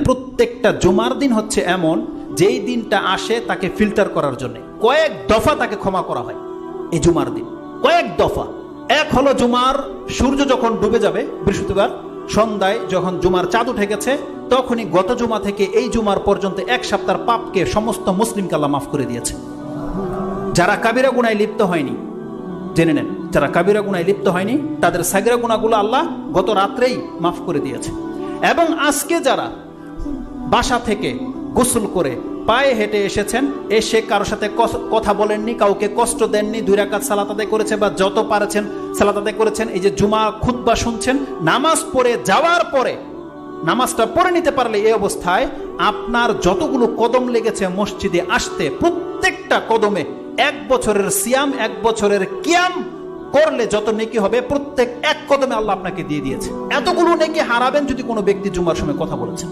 প্রত্যেকটা জুমার দিন হচ্ছে এমন যেই দিনটা আসে তাকে ফিল্টার করার জন্য কয়েক দফা তাকে ক্ষমা করা হয়। এই জুমার দিন কয়েক দফা। এক হলো জুমার সূর্য যখন ডুবে যাবে, বৃহস্পতিবার সন্ধ্যায় যখন জুমার চাঁদ উঠে গেছে, তখনই গত জুমা থেকে এই জুমার পর্যন্ত এক সপ্তাহের পাপকে সমস্ত মুসলিমকে আল্লাহ মাফ করে দিয়েছে। যারা কাবিরা গুনায় লিপ্ত হয়নি, জেনে নেন, যারা কাবিরা গুনায় লিপ্ত হয়নি তাদের সাগিরা গুনাহগুলো আল্লাহ গত রাত্রেই মাফ করে দিয়েছে। এবং আজকে যারা বাসা থেকে গোসল করে পায়ে হেঁটে এসেছেন, এসে কারোর সাথে কথা বলেননি, কাউকে কষ্ট দেননি, 2 রাকাত সালাত আদায় করেছে বা যত পারেছেন সালাত আদায় করেছেন, এই যে জুমা খুতবা শুনছেন, নামাজ পড়ে যাওয়ার পরে নামাজটা পড়ে নিতে পারলে এই অবস্থায় আপনার যতগুলো কদম লেগেছে মসজিদে আসতে, প্রত্যেকটা কদমে 1 বছরের সিয়াম, 1 বছরের কিয়াম করলে যত নেকি হবে, প্রত্যেক এক কদমে আল্লাহ আপনাকে দিয়ে দিয়েছে। এতগুলো নেকি হারাবেন যদি কোনো ব্যক্তি জুমার সময় কথা বলেছেন।